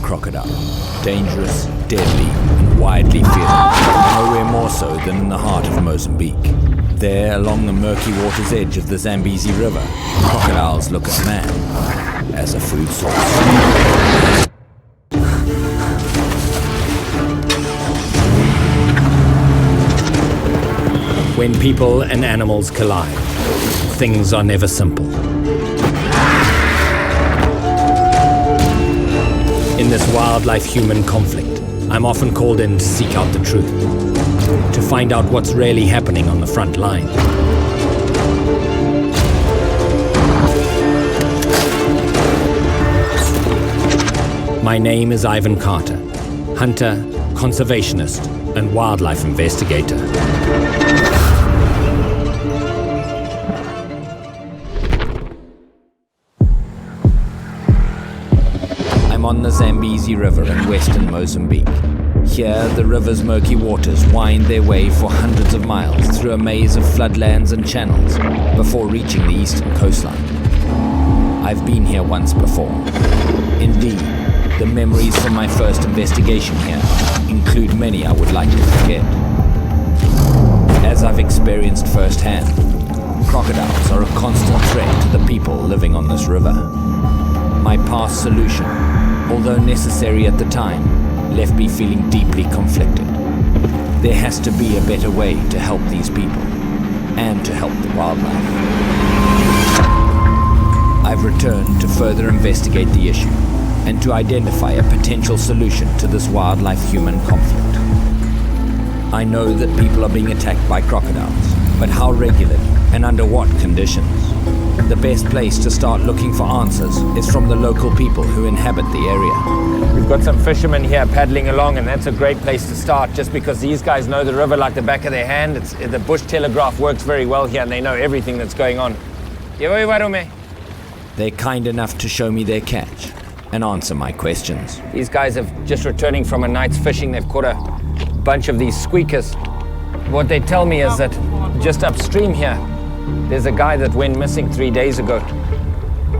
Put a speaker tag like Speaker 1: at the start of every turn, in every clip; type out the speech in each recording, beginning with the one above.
Speaker 1: crocodile. Dangerous, deadly, and widely feared. Nowhere more so than in the heart of Mozambique. There, along the murky water's edge of the Zambezi River, crocodiles look at man as a food source. When people and animals collide, things are never simple. In this wildlife-human conflict, I'm often called in to seek out the truth, to find out what's really happening on the front line. My name is Ivan Carter, hunter, conservationist, and wildlife investigator. I'm on the Zambezi River in western Mozambique. Here, the river's murky waters wind their way for hundreds of miles through a maze of floodlands and channels before reaching the eastern coastline. I've been here once before. Indeed, the memories from my first investigation here include many I would like to forget. As I've experienced firsthand, crocodiles are a constant threat to the people living on this river. My past solution, although necessary at the time, left me feeling deeply conflicted. There has to be a better way to help these people, and to help the wildlife. I've returned to further investigate the issue, and to identify a potential solution to this wildlife-human conflict. I know that people are being attacked by crocodiles, but how regularly and under what conditions? The best place to start looking for answers is from the local people who inhabit the area.
Speaker 2: We've got some fishermen here paddling along, and that's a great place to start, just because these guys know the river like the back of their hand. The bush telegraph works very well here, and they know everything that's going on.
Speaker 1: They're kind enough to show me their catch and answer my questions.
Speaker 2: These guys have just returning from a night's fishing. They've caught a bunch of these squeakers. What they tell me is that just upstream here, there's a guy that went missing 3 days ago.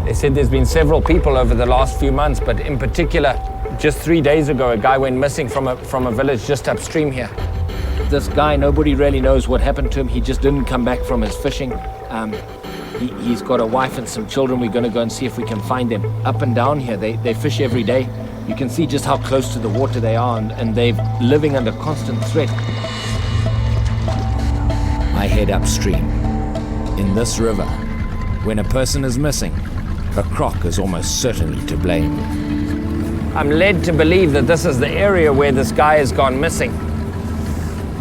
Speaker 2: They said there's been several people over the last few months, but in particular, just 3 days ago, a guy went missing from a village just upstream here. This guy, nobody really knows what happened to him. He just didn't come back from his fishing. He's got a wife and some children. We're going to go and see if we can find them. Up and down here, they fish every day. You can see just how close to the water they are, and they're living under constant threat.
Speaker 1: I head upstream. In this river, when a person is missing, a croc is almost certainly to blame.
Speaker 2: I'm led to believe that this is the area where this guy has gone missing.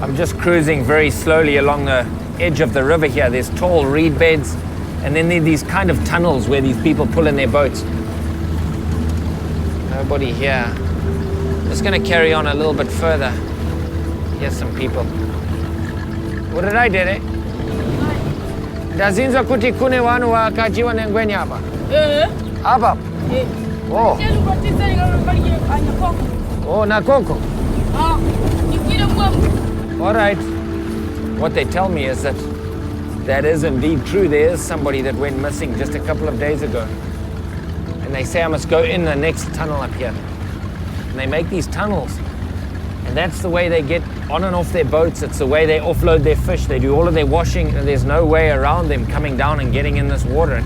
Speaker 2: I'm just cruising very slowly along the edge of the river here. There's tall reed beds, and then there are these kind of tunnels where these people pull in their boats. Nobody here. Just going to carry on a little bit further. Here's some people. What did I do? Ndazinza kuti kune wanu wakajiwa nengweni hapa. Hapa. Oh. Oh, na koko. All right. What they tell me is that is indeed true. There is somebody that went missing just a couple of days ago. And they say I must go in the next tunnel up here. And they make these tunnels. And that's the way they get on and off their boats. It's the way they offload their fish. They do all of their washing, and there's no way around them coming down and getting in this water.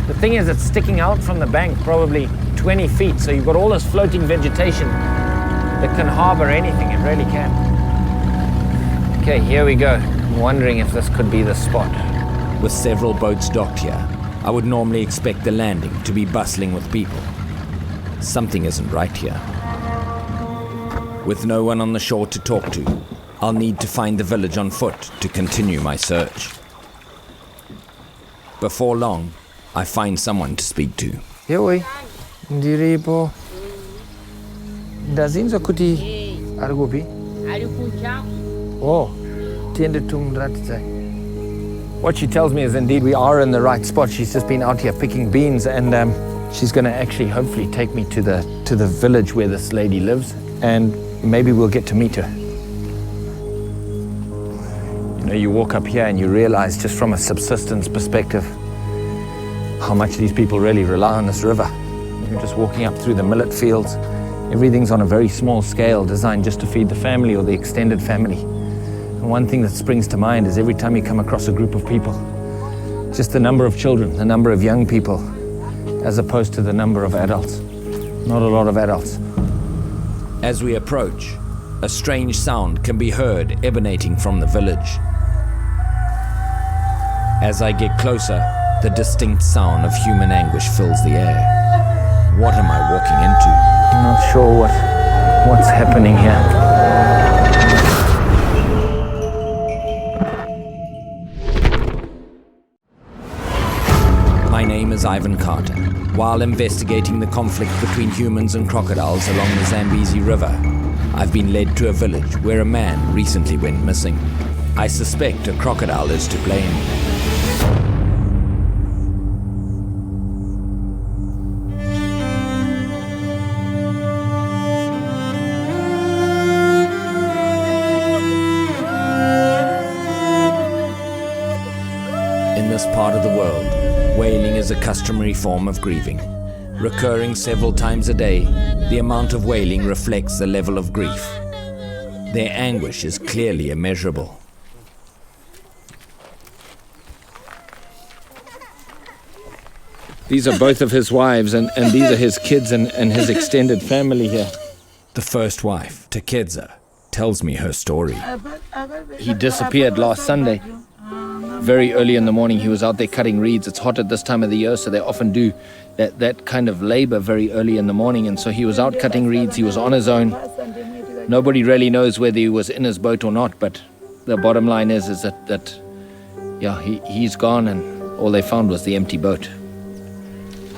Speaker 2: The thing is, it's sticking out from the bank probably 20 feet. So you've got all this floating vegetation that can harbor anything. It really can. Okay, here we go. I'm wondering if this could be the spot.
Speaker 1: With several boats docked here, I would normally expect the landing to be bustling with people. Something isn't right here. With no one on the shore to talk to, I'll need to find the village on foot to continue my search. Before long, I find someone to speak to.
Speaker 2: Yewe, ndiripo. Ndazinza kuti arikupi?
Speaker 3: Arikucha.
Speaker 2: Oh, tiende tumratze. What she tells me is indeed we are in the right spot. She's just been out here picking beans, and she's going to actually hopefully take me to the village where this lady lives, and maybe we'll get to meet her. You know, you walk up here and you realize, just from a subsistence perspective, how much these people really rely on this river. You're just walking up through the millet fields. Everything's on a very small scale, designed just to feed the family or the extended family. And one thing that springs to mind is every time you come across a group of people, just the number of children, the number of young people, as opposed to the number of adults. Not a lot of adults.
Speaker 1: As we approach, a strange sound can be heard emanating from the village. As I get closer, the distinct sound of human anguish fills the air. What am I walking into?
Speaker 2: I'm not sure what's happening here.
Speaker 1: My name is Ivan Carter. While investigating the conflict between humans and crocodiles along the Zambezi River, I've been led to a village where a man recently went missing. I suspect a crocodile is to blame. In this part of the world, wailing is a customary form of grieving. Recurring several times a day, the amount of wailing reflects the level of grief. Their anguish is clearly immeasurable.
Speaker 2: These are both of his wives, and these are his kids and his extended family here.
Speaker 1: The first wife, Takedza, tells me her story.
Speaker 2: He disappeared last Sunday. Very early in the morning, he was out there cutting reeds. It's hot at this time of the year, so they often do that kind of labor very early in the morning. And so he was out cutting reeds. He was on his own. Nobody really knows whether he was in his boat or not, but the bottom line is that he's gone, and all they found was the empty boat.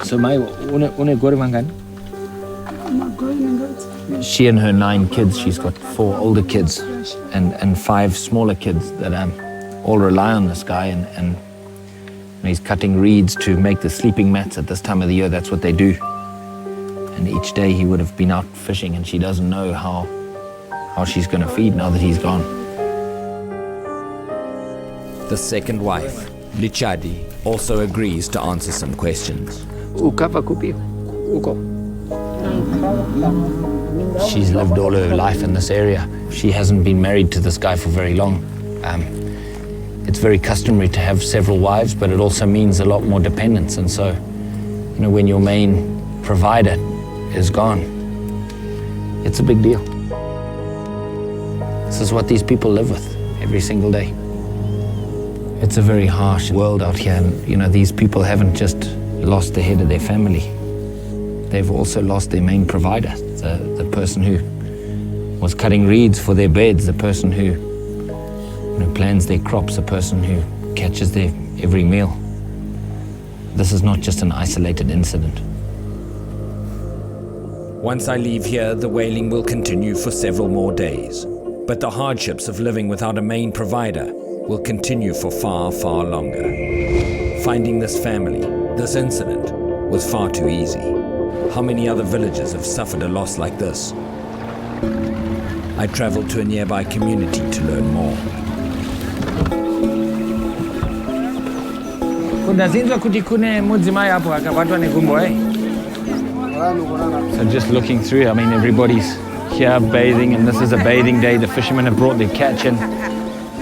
Speaker 2: So she and her 9 kids, she's got 4 older kids and 5 smaller kids that all rely on this guy, and he's cutting reeds to make the sleeping mats at this time of the year. That's what they do. And each day he would have been out fishing, and she doesn't know how she's going to feed now that he's gone.
Speaker 1: The second wife, Lichadi, also agrees to answer some questions.
Speaker 2: She's lived all her life in this area. She hasn't been married to this guy for very long. It's very customary to have several wives, but it also means a lot more dependence. And so, when your main provider is gone, it's a big deal. This is what these people live with every single day. It's a very harsh world out here, and these people haven't just lost the head of their family. They've also lost their main provider, the person who was cutting reeds for their beds, the person who plans their crops, the person who catches their every meal. This is not just an isolated incident.
Speaker 1: Once I leave here, the whaling will continue for several more days. But the hardships of living without a main provider will continue for far, far longer. Finding this family, this incident, was far too easy. How many other villages have suffered a loss like this? I traveled to a nearby community to learn more.
Speaker 2: So just looking through, everybody's here bathing, and this is a bathing day. The fishermen have brought their catch in.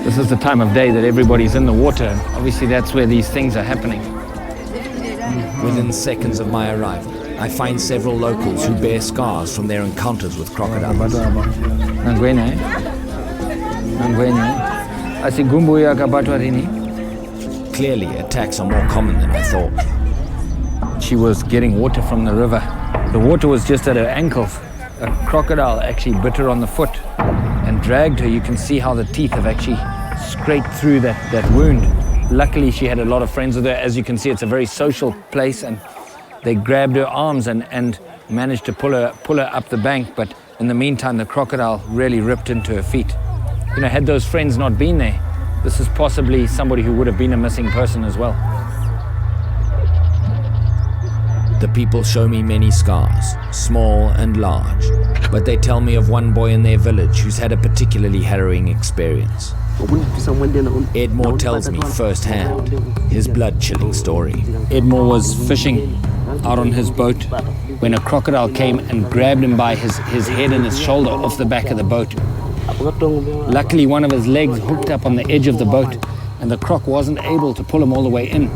Speaker 2: This is the time of day that everybody's in the water, and obviously that's where these things are happening.
Speaker 1: Within seconds of my arrival, I find several locals who bear scars from their encounters with crocodiles. Clearly, attacks are more common than I thought.
Speaker 2: She was getting water from the river. The water was just at her ankles. A crocodile actually bit her on the foot and dragged her. You can see how the teeth have actually scraped through that wound. Luckily, she had a lot of friends with her. As you can see, it's a very social place, and they grabbed her arms and managed to pull her up the bank. But in the meantime, the crocodile really ripped into her feet. Had those friends not been there, this is possibly somebody who would have been a missing person as well.
Speaker 1: The people show me many scars, small and large, but they tell me of one boy in their village who's had a particularly harrowing experience. Edmore tells me firsthand his blood-chilling story.
Speaker 2: Edmore was fishing out on his boat when a crocodile came and grabbed him by his head and his shoulder off the back of the boat. Luckily, one of his legs hooked up on the edge of the boat, and the croc wasn't able to pull him all the way in.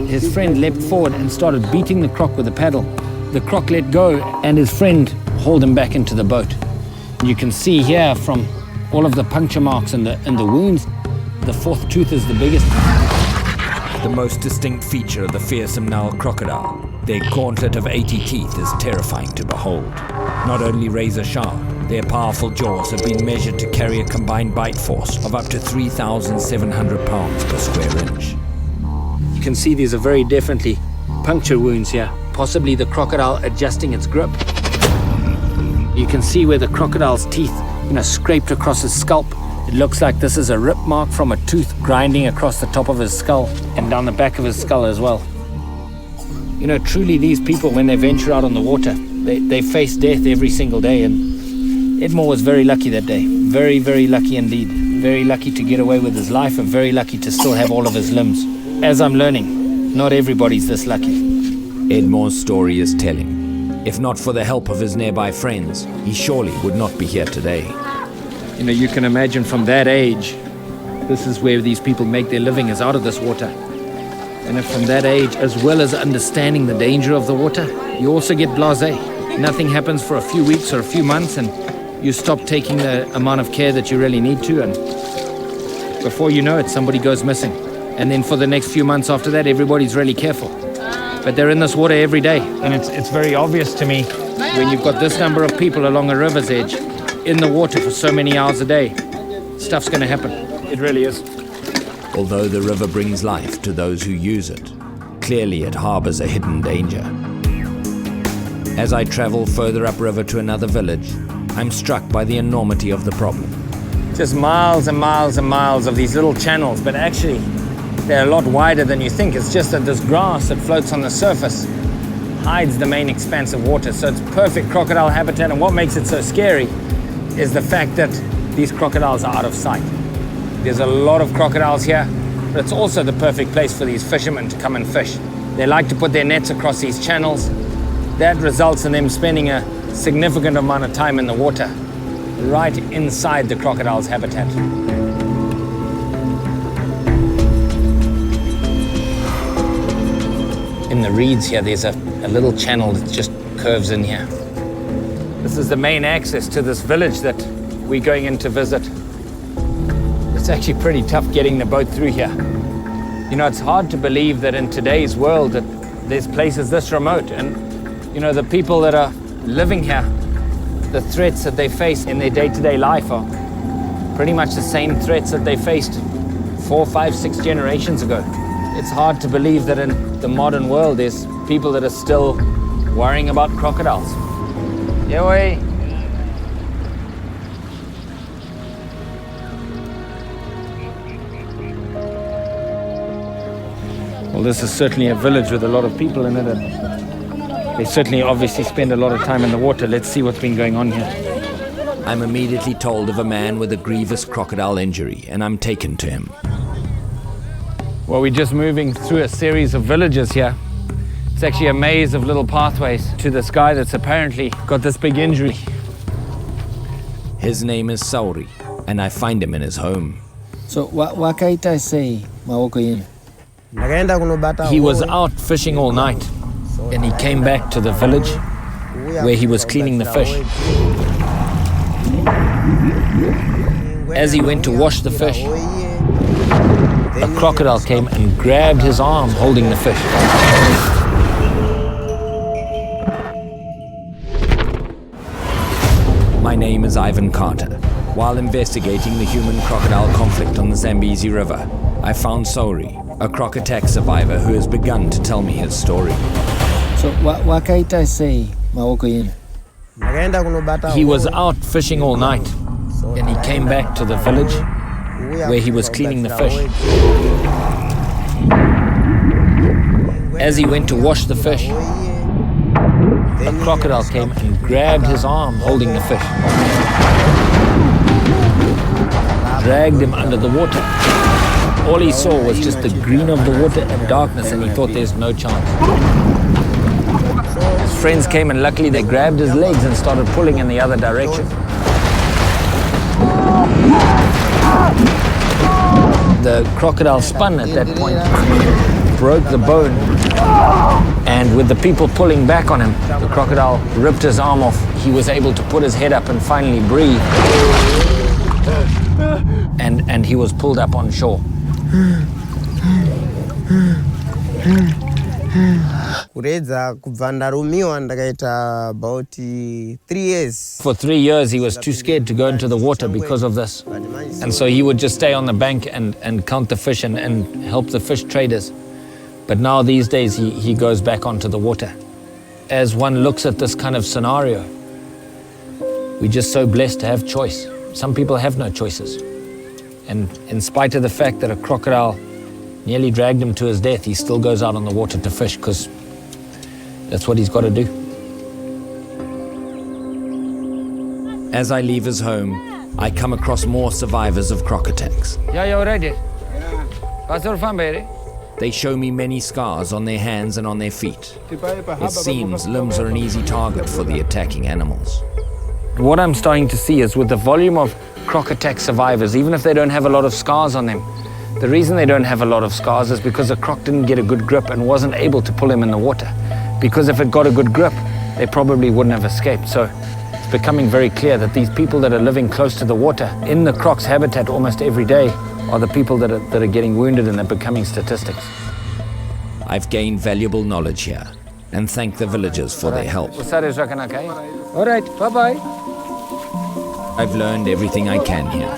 Speaker 2: His friend leapt forward and started beating the croc with a paddle. The croc let go, and his friend hauled him back into the boat. You can see here from all of the puncture marks and the wounds, the fourth tooth is the biggest.
Speaker 1: The most distinct feature of the fearsome Nile crocodile, their gauntlet of 80 teeth, is terrifying to behold. Not only razor sharp, their powerful jaws have been measured to carry a combined bite force of up to 3,700 pounds per square inch.
Speaker 2: You can see these are very definitely puncture wounds here, possibly the crocodile adjusting its grip. You can see where the crocodile's teeth, scraped across his scalp. It looks like this is a rip mark from a tooth grinding across the top of his skull and down the back of his skull as well. Truly these people, when they venture out on the water, they face death every single day, and Edmore was very lucky that day. Very, very lucky indeed. Very lucky to get away with his life and very lucky to still have all of his limbs. As I'm learning, not everybody's this lucky.
Speaker 1: Edmore's story is telling. If not for the help of his nearby friends, he surely would not be here today.
Speaker 2: You can imagine from that age, this is where these people make their living, is out of this water. And if from that age, as well as understanding the danger of the water, you also get blasé. Nothing happens for a few weeks or a few months and you stop taking the amount of care that you really need to, and before you know it, somebody goes missing. And then for the next few months after that, everybody's really careful. But they're in this water every day, and it's very obvious to me when you've got this number of people along a river's edge in the water for so many hours a day, stuff's going to happen. It really is.
Speaker 1: Although the river brings life to those who use it, clearly it harbors a hidden danger. As I travel further upriver to another village, I'm struck by the enormity of the problem.
Speaker 2: Just miles and miles and miles of these little channels, but actually they're a lot wider than you think. It's just that this grass that floats on the surface hides the main expanse of water, so it's perfect crocodile habitat. And what makes it so scary is the fact that these crocodiles are out of sight. There's a lot of crocodiles here, but it's also the perfect place for these fishermen to come and fish. They like to put their nets across these channels. That results in them spending a significant amount of time in the water, right inside the crocodile's habitat. In the reeds here, there's a little channel that just curves in here. This is the main access to this village that we're going in to visit. It's actually pretty tough getting the boat through here. It's hard to believe that in today's world that there's places this remote, and the people that are living here, the threats that they face in their day-to-day life are pretty much the same threats that they faced 4, 5, 6 generations ago. It's hard to believe that in the modern world there's people that are still worrying about crocodiles. Yoi. Well, this is certainly a village with a lot of people in it, and they certainly obviously spend a lot of time in the water. Let's see what's been going on here.
Speaker 1: I'm immediately told of a man with a grievous crocodile injury, and I'm taken to him.
Speaker 2: Well, we're just moving through a series of villages here. It's actually a maze of little pathways to this guy that's apparently got this big injury.
Speaker 1: His name is Sauri, and I find him in his home.
Speaker 3: So, wakaita say mawoko yenu?
Speaker 2: He was out fishing all night, and he came back to the village where he was cleaning the fish. As he went to wash the fish, a crocodile came and grabbed his arm holding the fish.
Speaker 1: My name is Ivan Carter. While investigating the human-crocodile conflict on the Zambezi River, I found Sauri, a croc attack survivor who has begun to tell me his story.
Speaker 3: So, wakaita say mawoko yenu?
Speaker 2: He was out fishing all night, and he came back to the village where he was cleaning the fish. As he went to wash the fish, a crocodile came and grabbed his arm holding the fish. Dragged him under the water. All he saw was just the green of the water and darkness, and he thought there's no chance. His friends came and luckily they grabbed his legs and started pulling in the other direction. The crocodile spun at that point, broke the bone, and with the people pulling back on him, the crocodile ripped his arm off. He was able to put his head up and finally breathe. And he was pulled up on shore. For 3 years he was too scared to go into the water because of this. And so he would just stay on the bank and count the fish and help the fish traders. But now these days he goes back onto the water. As one looks at this kind of scenario, we're just so blessed to have choice. Some people have no choices. And in spite of the fact that a crocodile nearly dragged him to his death, he still goes out on the water to fish because that's what he's got to do.
Speaker 1: As I leave his home, I come across more survivors of croc attacks.
Speaker 2: Yeah, you're ready. What's your fun, baby?
Speaker 1: They show me many scars on their hands and on their feet. It seems limbs are an easy target for the attacking animals.
Speaker 2: What I'm starting to see is with the volume of croc attack survivors, even if they don't have a lot of scars on them, the reason they don't have a lot of scars is because the croc didn't get a good grip and wasn't able to pull him in the water. Because if it got a good grip, they probably wouldn't have escaped. So it's becoming very clear that these people that are living close to the water, in the croc's habitat almost every day, are the people that are getting wounded and they're becoming statistics.
Speaker 1: I've gained valuable knowledge here and thank the villagers for their help.
Speaker 2: All right, bye-bye.
Speaker 1: I've learned everything I can here.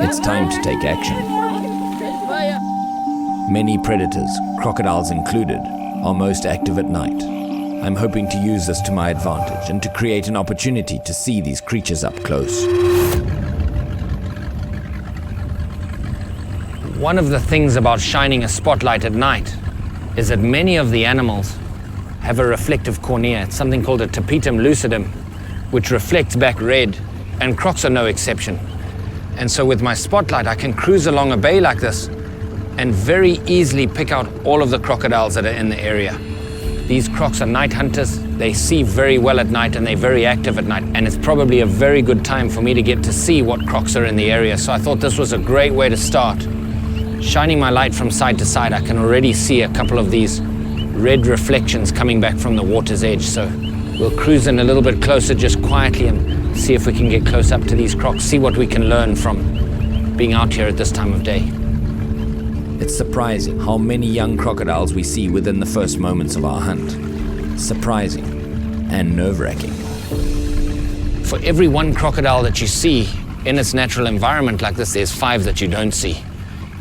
Speaker 1: It's time to take action. Many predators, crocodiles included, are most active at night. I'm hoping to use this to my advantage and to create an opportunity to see these creatures up close.
Speaker 2: One of the things about shining a spotlight at night is that many of the animals have a reflective cornea. It's something called a tapetum lucidum, which reflects back red, and crocs are no exception. And so with my spotlight, I can cruise along a bay like this and very easily pick out all of the crocodiles that are in the area. These crocs are night hunters. They see very well at night and they're very active at night. And it's probably a very good time for me to get to see what crocs are in the area. So I thought this was a great way to start. Shining my light from side to side, I can already see a couple of these red reflections coming back from the water's edge. So we'll cruise in a little bit closer just quietly and see if we can get close up to these crocs, see what we can learn from being out here at this time of day.
Speaker 1: It's surprising how many young crocodiles we see within the first moments of our hunt. Surprising and nerve-wracking.
Speaker 2: For every one crocodile that you see in its natural environment like this, there's 5 that you don't see.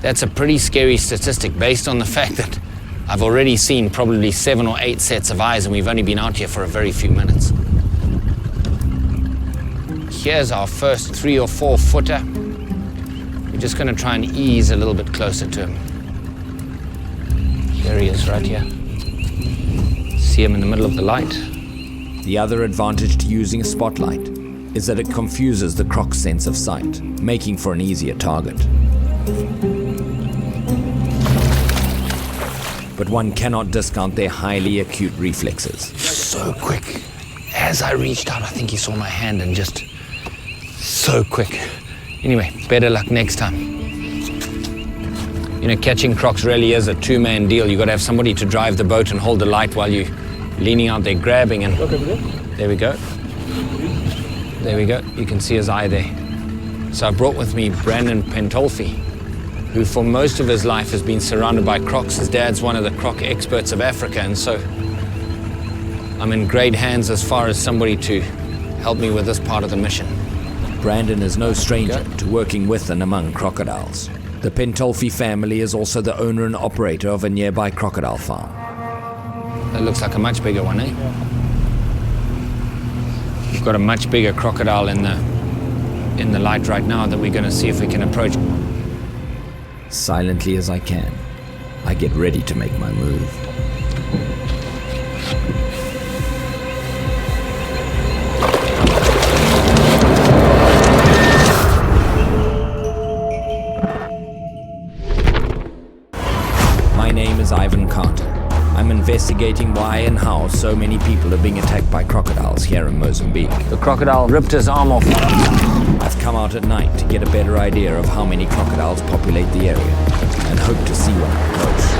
Speaker 2: That's a pretty scary statistic based on the fact that I've already seen probably 7 or 8 sets of eyes and we've only been out here for a very few minutes. Here's our first 3 or 4 footer. We're just going to try and ease a little bit closer to him. Here he is right here. See him in the middle of the light.
Speaker 1: The other advantage to using a spotlight is that it confuses the croc's sense of sight, making for an easier target. But one cannot discount their highly acute reflexes.
Speaker 2: So quick. As I reached out, I think he saw my hand and just so quick. Anyway, better luck next time. You know, catching crocs really is a 2-man deal. You got to have somebody to drive the boat and hold the light while you're leaning out there grabbing. And there we go. There we go. You can see his eye there. So I brought with me Brandon Pentolfi, who for most of his life has been surrounded by crocs. His dad's one of the croc experts of Africa, and so I'm in great hands as far as somebody to help me with this part of the mission.
Speaker 1: Brandon is no stranger to working with and among crocodiles. The Pentolfi family is also the owner and operator of a nearby crocodile farm.
Speaker 2: That looks like a much bigger one, eh? We've got a much bigger crocodile in the light right now that we're going to see if we can approach.
Speaker 1: Silently as I can, I get ready to make my move. My name is Ivan Carter. I'm investigating why and how so many people are being attacked by crocodiles here in Mozambique.
Speaker 2: The crocodile ripped his arm off.
Speaker 1: I've come out at night to get a better idea of how many crocodiles populate the area and hope to see one up close.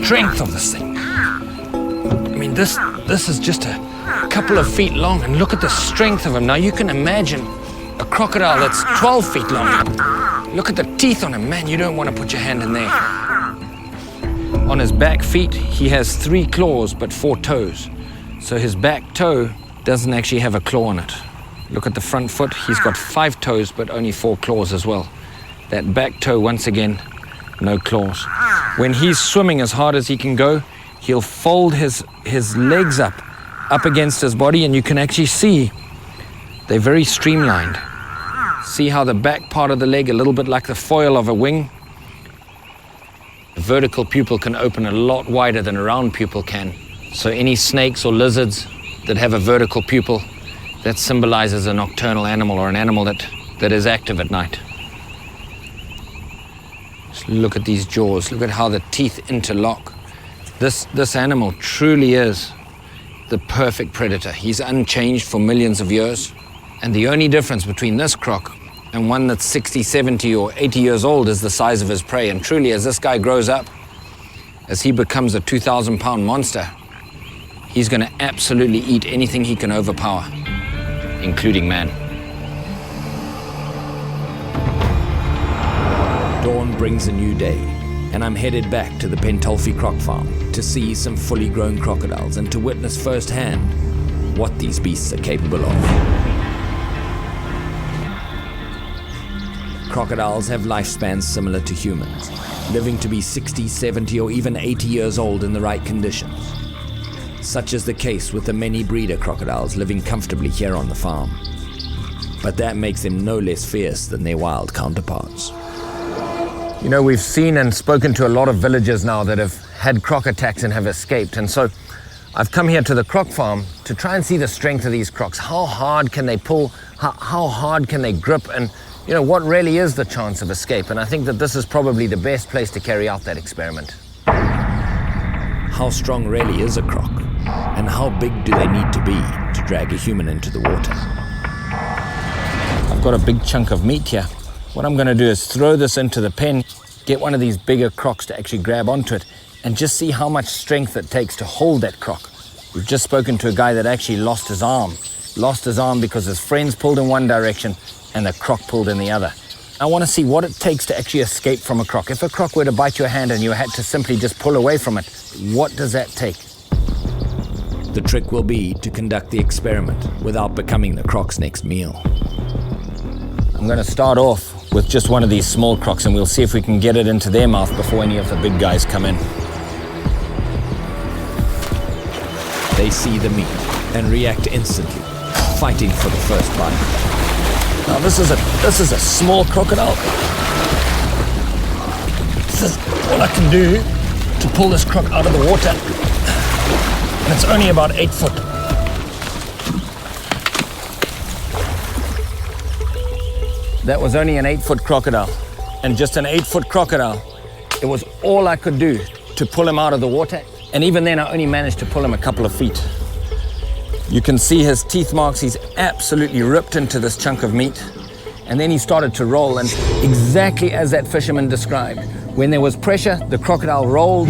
Speaker 2: Strength of this thing. I mean, this is just a couple of feet long, and look at the strength of him. Now you can imagine a crocodile that's 12 feet long. Look at the teeth on him, man. You don't want to put your hand in there. On his back feet, he has 3 claws but 4 toes. So his back toe doesn't actually have a claw on it. Look at the front foot. He's got 5 toes but only 4 claws as well. That back toe, once again, no claws. When he's swimming as hard as he can go, he'll fold his legs up against his body, and you can actually see they're very streamlined. See how the back part of the leg, a little bit like the foil of a wing? The vertical pupil can open a lot wider than a round pupil can. So any snakes or lizards that have a vertical pupil, that symbolizes a nocturnal animal or an animal that is active at night. Look at these jaws. Look at how the teeth interlock. This animal truly is the perfect predator. He's unchanged for millions of years. And the only difference between this croc and one that's 60, 70 or 80 years old is the size of his prey. And truly, as this guy grows up, as he becomes a 2,000-pound monster, he's going to absolutely eat anything he can overpower, including man.
Speaker 1: Dawn brings a new day, and I'm headed back to the Pentulfi Croc Farm to see some fully grown crocodiles and to witness firsthand what these beasts are capable of. Crocodiles have lifespans similar to humans, living to be 60, 70 or even 80 years old in the right conditions. Such is the case with the many breeder crocodiles living comfortably here on the farm. But that makes them no less fierce than their wild counterparts.
Speaker 2: You know, we've seen and spoken to a lot of villagers now that have had croc attacks and have escaped. And so I've come here to the croc farm to try and see the strength of these crocs. How hard can they pull? How hard can they grip? And, you know, what really is the chance of escape? And I think that this is probably the best place to carry out that experiment.
Speaker 1: How strong really is a croc? And how big do they need to be to drag a human into the water?
Speaker 2: I've got a big chunk of meat here. What I'm going to do is throw this into the pen, get one of these bigger crocs to actually grab onto it, and just see how much strength it takes to hold that croc. We've just spoken to a guy that actually lost his arm. Lost his arm because his friends pulled in one direction and the croc pulled in the other. I want to see what it takes to actually escape from a croc. If a croc were to bite your hand and you had to simply just pull away from it, what does that take?
Speaker 1: The trick will be to conduct the experiment without becoming the croc's next meal.
Speaker 2: I'm going to start off with just one of these small crocs, and we'll see if we can get it into their mouth before any of the big guys come in.
Speaker 1: They see the meat and react instantly, fighting for the first bite.
Speaker 2: Now this is a small crocodile. This is all I can do to pull this croc out of the water. And it's only about 8 foot. That was only an 8-foot crocodile. And just an 8-foot crocodile, it was all I could do to pull him out of the water. And even then, I only managed to pull him a couple of feet. You can see his teeth marks. He's absolutely ripped into this chunk of meat. And then he started to roll, and exactly as that fisherman described, when there was pressure, the crocodile rolled,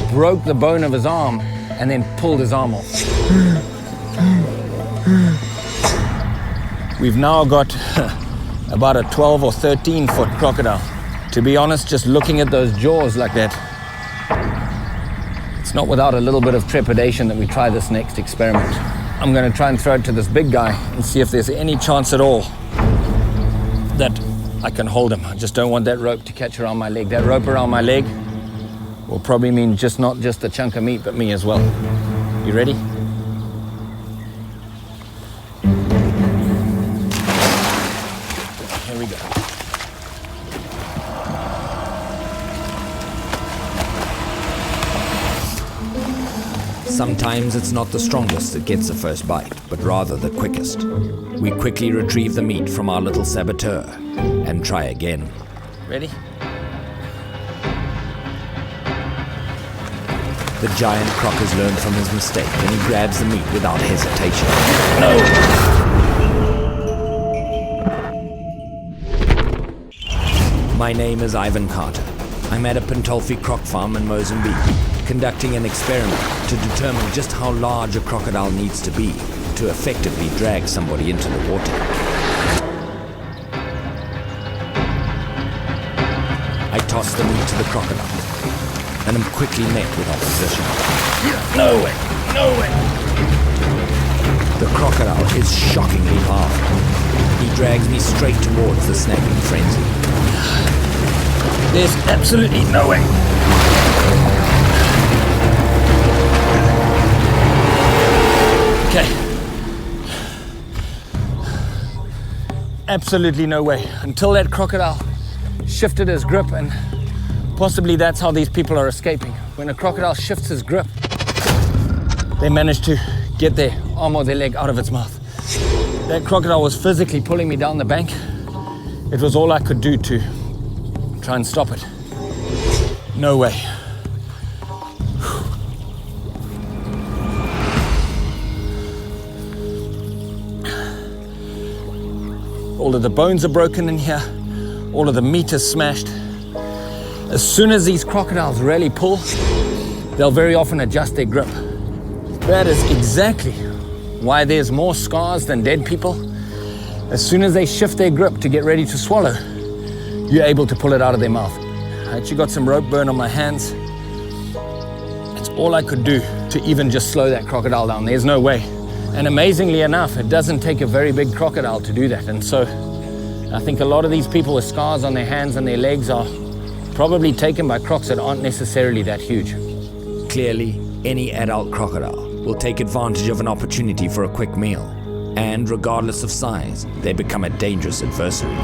Speaker 2: broke the bone of his arm, and then pulled his arm off. We've now got about a 12 or 13 foot crocodile. To be honest, just looking at those jaws like that, it's not without a little bit of trepidation that we try this next experiment. I'm going to try and throw it to this big guy and see if there's any chance at all that I can hold him. I just don't want that rope to catch around my leg. That rope around my leg will probably mean not just a chunk of meat, but me as well. You ready? Here we go.
Speaker 1: Sometimes it's not the strongest that gets the first bite, but rather the quickest. We quickly retrieve the meat from our little saboteur and try again.
Speaker 2: Ready?
Speaker 1: The giant croc has learned from his mistake and he grabs the meat without hesitation. No! My name is Ivan Carter. I'm at a Pentolfi croc farm in Mozambique, conducting an experiment to determine just how large a crocodile needs to be to effectively drag somebody into the water. I toss the meat to the crocodile and am quickly met with opposition.
Speaker 2: No way! No way!
Speaker 1: The crocodile is shockingly powerful. He drags me straight towards the snagging frenzy.
Speaker 2: There's absolutely no way! Okay. Absolutely no way. Until that crocodile shifted his grip, and possibly that's how these people are escaping. When a crocodile shifts his grip, they manage to get their arm or their leg out of its mouth. That crocodile was physically pulling me down the bank. It was all I could do to try and stop it. No way. All of the bones are broken in here. All of the meat is smashed. As soon as these crocodiles really pull, they'll very often adjust their grip. That is exactly why there's more scars than dead people. As soon as they shift their grip to get ready to swallow, you're able to pull it out of their mouth. I actually got some rope burn on my hands. It's all I could do to even just slow that crocodile down. There's no way. And amazingly enough, it doesn't take a very big crocodile to do that. And so I think a lot of these people with scars on their hands and their legs are probably taken by crocs that aren't necessarily that huge.
Speaker 1: Clearly, any adult crocodile will take advantage of an opportunity for a quick meal. And regardless of size, they become a dangerous adversary.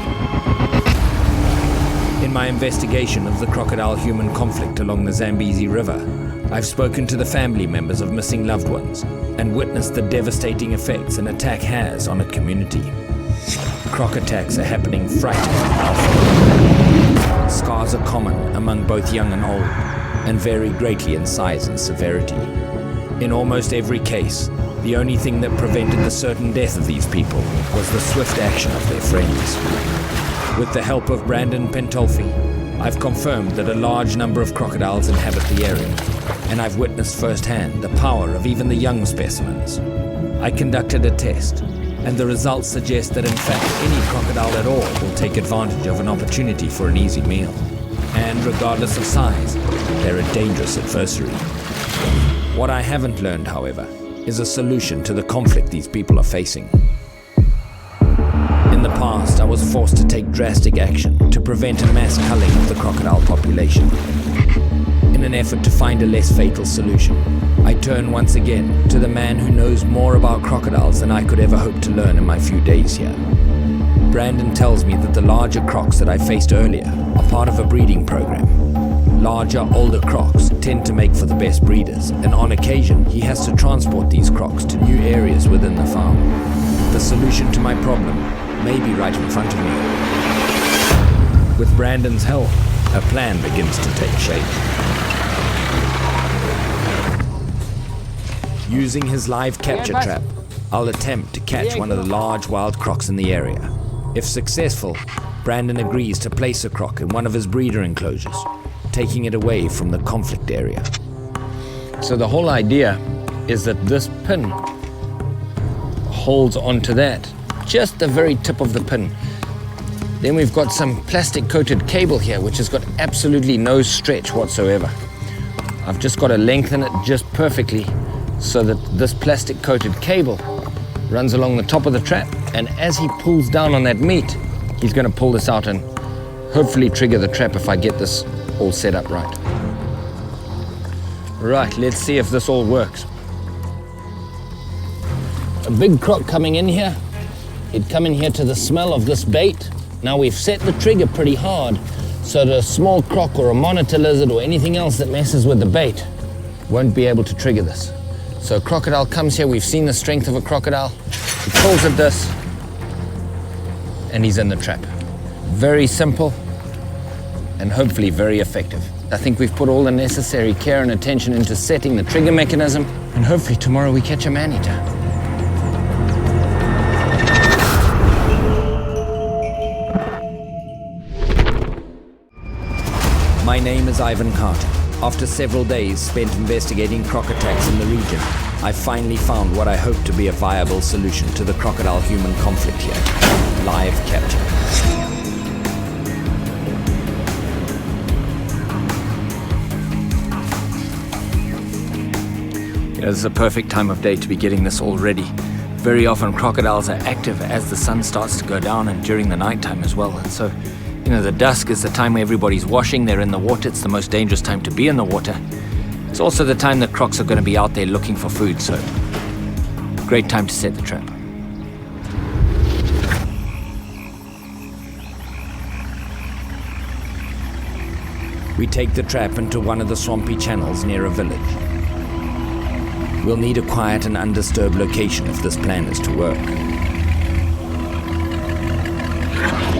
Speaker 1: In my investigation of the crocodile-human conflict along the Zambezi River, I've spoken to the family members of missing loved ones and witnessed the devastating effects an attack has on a community. Croc attacks are happening frighteningly often. Scars are common among both young and old and vary greatly in size and severity. In almost every case, the only thing that prevented the certain death of these people was the swift action of their friends. With the help of Brandon Pentolfi, I've confirmed that a large number of crocodiles inhabit the area, and I've witnessed firsthand the power of even the young specimens. I conducted a test, and the results suggest that in fact any crocodile at all will take advantage of an opportunity for an easy meal. And regardless of size, they're a dangerous adversary. What I haven't learned, however, is a solution to the conflict these people are facing. In the past, I was forced to take drastic action to prevent a mass culling of the crocodile population. In an effort to find a less fatal solution, I turn once again to the man who knows more about crocodiles than I could ever hope to learn in my few days here. Brandon tells me that the larger crocs that I faced earlier are part of a breeding program. Larger, older crocs tend to make for the best breeders, and on occasion he has to transport these crocs to new areas within the farm. The solution to my problem may be right in front of me. With Brandon's help, a plan begins to take shape. Using his live capture trap, I'll attempt to catch one of the large wild crocs in the area. If successful, Brandon agrees to place a croc in one of his breeder enclosures, taking it away from the conflict area.
Speaker 2: So the whole idea is that this pin holds onto that, just the very tip of the pin. Then we've got some plastic coated cable here, which has got absolutely no stretch whatsoever. I've just got to lengthen it just perfectly so that this plastic coated cable runs along the top of the trap, and as he pulls down on that meat, he's going to pull this out and hopefully trigger the trap if I get this all set up right. Right, let's see if this all works. A big croc coming in here. He'd come in here to the smell of this bait. Now we've set the trigger pretty hard so that a small croc or a monitor lizard or anything else that messes with the bait won't be able to trigger this. So a crocodile comes here, we've seen the strength of a crocodile. He pulls at this, and he's in the trap. Very simple, and hopefully very effective. I think we've put all the necessary care and attention into setting the trigger mechanism, and hopefully tomorrow we catch a man-eater.
Speaker 1: My name is Ivan Carter. After several days spent investigating croc attacks in the region, I finally found what I hope to be a viable solution to the crocodile-human conflict here: live capture. This is a perfect time of day to be getting this all ready. Very often crocodiles are active as the sun starts to go down and during the nighttime as well. And so, the dusk is the time where everybody's washing, they're in the water, it's the most dangerous time to be in the water. It's also the time that crocs are going to be out there looking for food, so great time to set the trap. We take the trap into one of the swampy channels near a village. We'll need a quiet and undisturbed location if this plan is to work.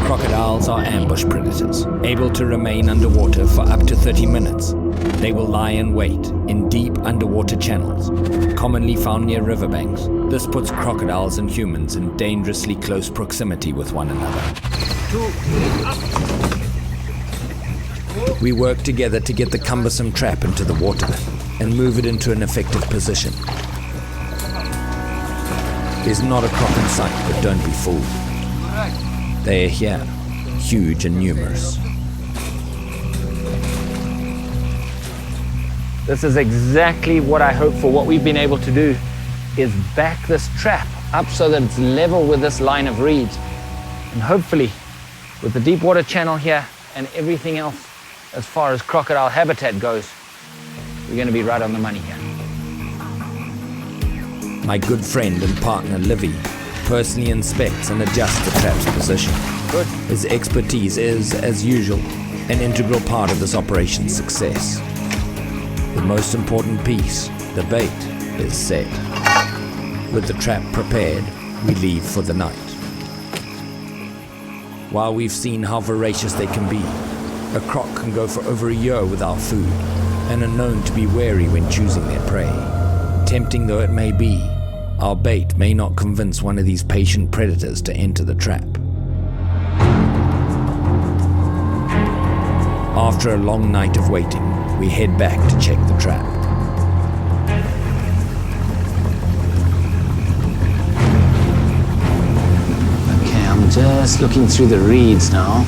Speaker 1: Crocodiles are ambush predators, able to remain underwater for up to 30 minutes. They will lie in wait in deep underwater channels, commonly found near riverbanks. This puts crocodiles and humans in dangerously close proximity with one another. We work together to get the cumbersome trap into the water and move it into an effective position. There's not a croc in sight, but don't be fooled. They are here, huge and numerous.
Speaker 2: This is exactly what I hope for. What we've been able to do is back this trap up so that it's level with this line of reeds. And hopefully, with the deep water channel here and everything else as far as crocodile habitat goes, we're going to be right on the money here.
Speaker 1: My good friend and partner, Livy, personally inspects and adjusts the trap's position.
Speaker 2: Good.
Speaker 1: His expertise is, as usual, an integral part of this operation's success. The most important piece, the bait, is set. With the trap prepared, we leave for the night. While we've seen how voracious they can be, a croc can go for over a year without food and are known to be wary when choosing their prey. Tempting though it may be, our bait may not convince one of these patient predators to enter the trap. After a long night of waiting, we head back to check the trap.
Speaker 2: Okay, I'm just looking through the reeds now.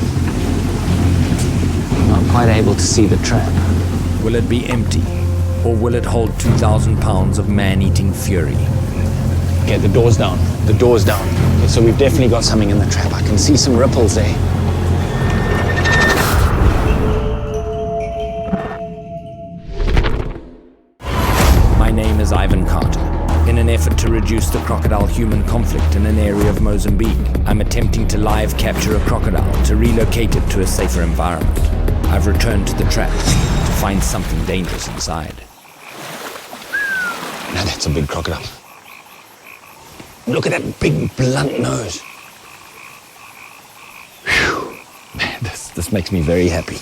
Speaker 2: Not quite able to see the trap.
Speaker 1: Will it be empty, or will it hold 2,000 pounds of man-eating fury?
Speaker 2: Okay, the door's down. The door's down. Okay, so we've definitely got something in the trap. I can see some ripples there.
Speaker 1: My name is Ivan Carter. In an effort to reduce the crocodile-human conflict in an area of Mozambique, I'm attempting to live capture a crocodile to relocate it to a safer environment. I've returned to the trap to find something dangerous inside.
Speaker 2: Now that's a big crocodile. Look at that big blunt nose. Whew. Man, this makes me very happy.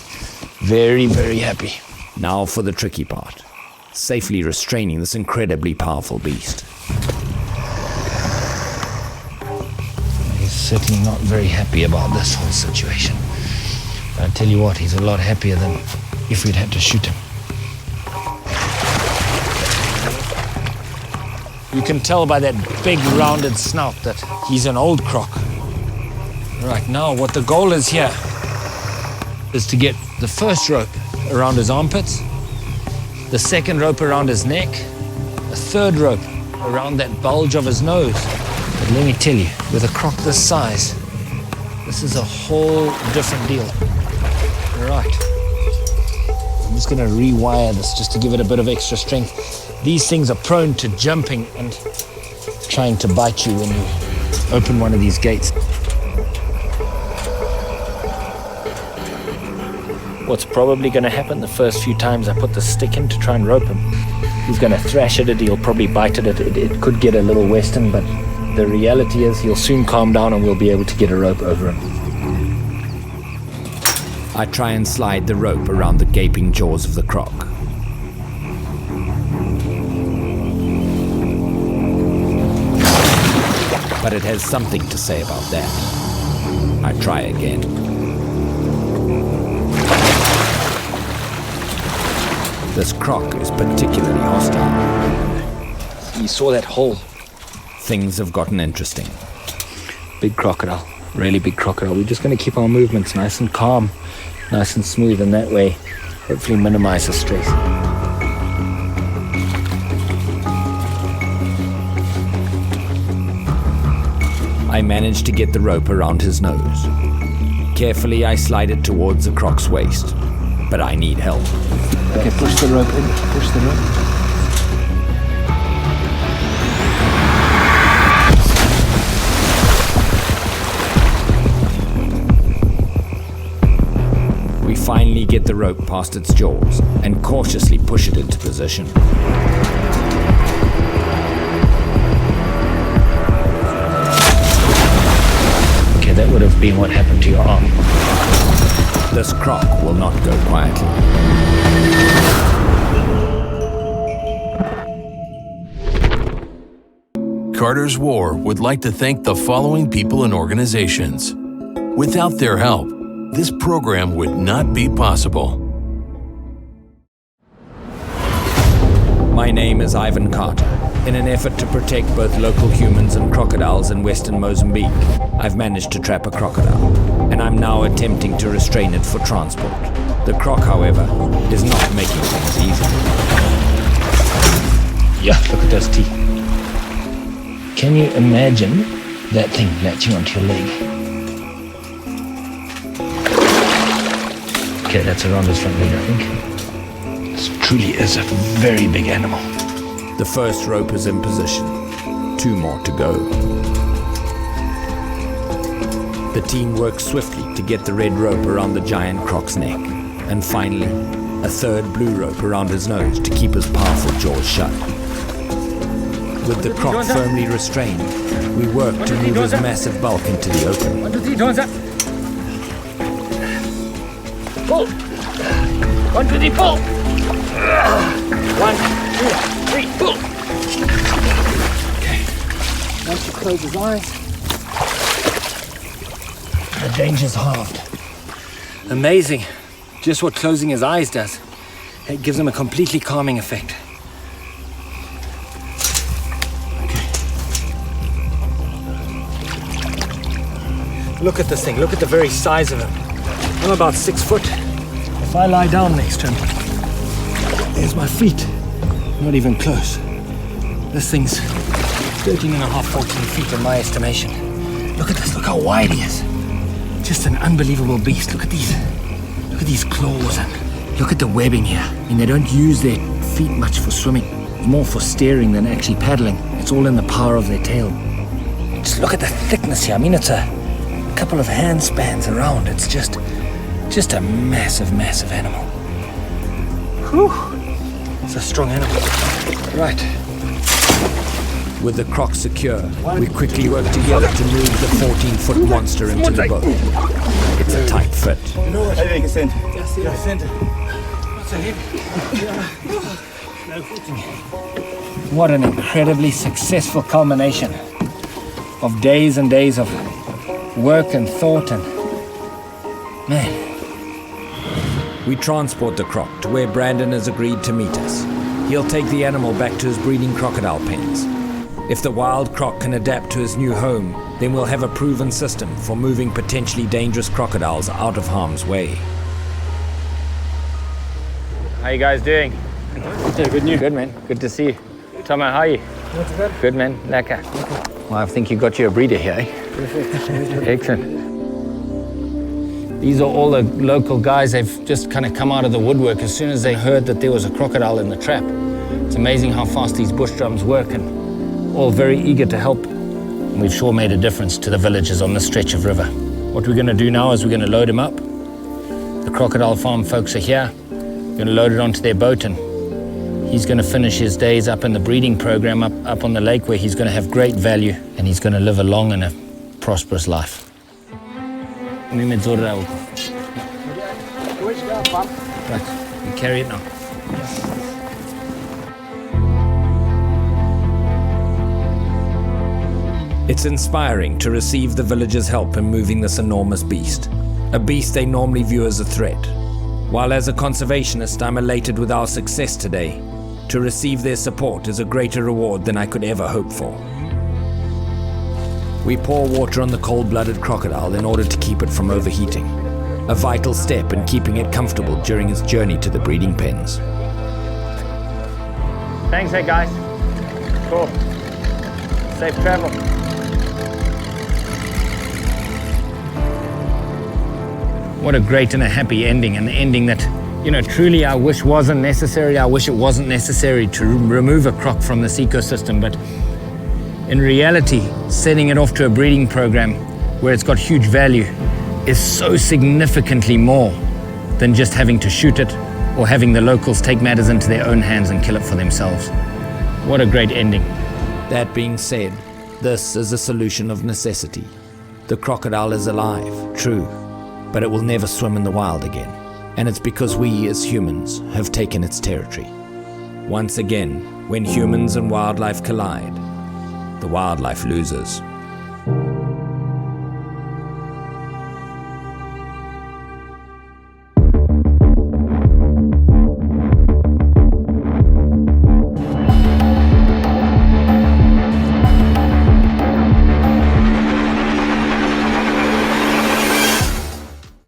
Speaker 2: Very, very happy.
Speaker 1: Now for the tricky part. Safely restraining this incredibly powerful beast.
Speaker 2: He's certainly not very happy about this whole situation. But I tell you what, he's a lot happier than if we'd had to shoot him. You can tell by that big rounded snout that he's an old croc. Right, now what the goal is here is to get the first rope around his armpits, the second rope around his neck, a third rope around that bulge of his nose. But let me tell you, with a croc this size, this is a whole different deal. Right. I'm just going to rewire this just to give it a bit of extra strength. These things are prone to jumping and trying to bite you when you open one of these gates. what's probably going to happen the first few times I put the stick in to try and rope him, he's going to thrash at it, he'll probably bite at it, it could get a little western, but the reality is he'll soon calm down and we'll be able to get a rope over him.
Speaker 1: I try and slide the rope around the gaping jaws of the croc. But it has something to say about that. I try again. This croc is particularly hostile.
Speaker 2: You saw that hole.
Speaker 1: Things have gotten interesting.
Speaker 2: Big crocodile, really big crocodile. We're just going to keep our movements nice and calm, nice and smooth, and that way hopefully minimize the stress.
Speaker 1: I manage to get the rope around his nose. Carefully, I slide it towards the croc's waist, but I need help.
Speaker 3: Okay, push the rope in. Push the rope.
Speaker 1: We finally get the rope past its jaws and cautiously push it into position.
Speaker 2: Okay, that would have been what happened to your arm.
Speaker 1: This croc will not go quietly.
Speaker 4: Carter's W.A.R. would like to thank the following people and organizations. Without their help, this program would not be possible.
Speaker 1: My name is Ivan Carter. In an effort to protect both local humans and crocodiles in western Mozambique, I've managed to trap a crocodile, and I'm now attempting to restrain it for transport. The croc, however, is not making things easy.
Speaker 2: Yeah, look at those teeth. Can you imagine that thing latching onto your leg? Okay, that's around his front leg, I think. This truly is a very big animal.
Speaker 1: The first rope is in position. 2 more to go. The team works swiftly to get the red rope around the giant croc's neck, and finally, a third blue rope around his nose to keep his powerful jaws shut. With the croc firmly restrained, we work to move his massive bulk into the open.
Speaker 2: 1, 2, 3, pull! 1, 2, 3, pull! 1, 2, 3, pull! Okay. Once you close his eyes, the danger's halved. Amazing. Just what closing his eyes does. It gives him a completely calming effect. Okay. Look at this thing. Look at the very size of him. I'm about 6 foot. If I lie down next to him, there's my feet. Not even close. This thing's 13.5, 14 feet in my estimation. Look at this. Look how wide he is. Just an unbelievable beast. Look at these claws and look at the webbing here. I mean, they don't use their feet much for swimming. It's more for steering than actually paddling. It's all in the power of their tail. Just look at the thickness here. I mean, it's a couple of hand spans around. It's just a massive, massive animal. Whew. It's a strong animal. Right.
Speaker 1: With the croc secure, we quickly work together to move the 14-foot monster into the boat. It's a tight fit.
Speaker 2: What an incredibly successful culmination of days and days of work and thought and... Man.
Speaker 1: We transport the croc to where Brandon has agreed to meet us. He'll take the animal back to his breeding crocodile pens. If the wild croc can adapt to his new home, then we'll have a proven system for moving potentially dangerous crocodiles out of harm's way.
Speaker 2: How you guys doing?
Speaker 3: Yeah, good news.
Speaker 2: Good, man. Good to see you. Tomo, how are you? Good, man. Lekker. Well, I think you got you a breeder here, eh? Excellent. These are all the local guys. They've just kind of come out of the woodwork as soon as they heard that there was a crocodile in the trap. It's amazing how fast these bush drums work, and all very eager to help. And we've sure made a difference to the villagers on this stretch of river. What we're going to do now is we're going to load him up. The crocodile farm folks are here. We're going to load it onto their boat, and he's going to finish his days up in the breeding program up on the lake, where he's going to have great value and he's going to live a long and a prosperous life. Right, we carry it now.
Speaker 1: It's inspiring to receive the villagers' help in moving this enormous beast, a beast they normally view as a threat. While as a conservationist I'm elated with our success today, to receive their support is a greater reward than I could ever hope for. We pour water on the cold-blooded crocodile in order to keep it from overheating, a vital step in keeping it comfortable during its journey to the breeding pens.
Speaker 2: Thanks, hey guys. Cool. Safe travel. What a great and a happy ending, an ending that, truly I wish wasn't necessary. I wish it wasn't necessary to remove a croc from this ecosystem, but in reality, sending it off to a breeding program where it's got huge value is so significantly more than just having to shoot it or having the locals take matters into their own hands and kill it for themselves. What a great ending.
Speaker 1: That being said, this is a solution of necessity. The crocodile is alive, true, but it will never swim in the wild again. And it's because we as humans have taken its territory. Once again, when humans and wildlife collide, the wildlife loses.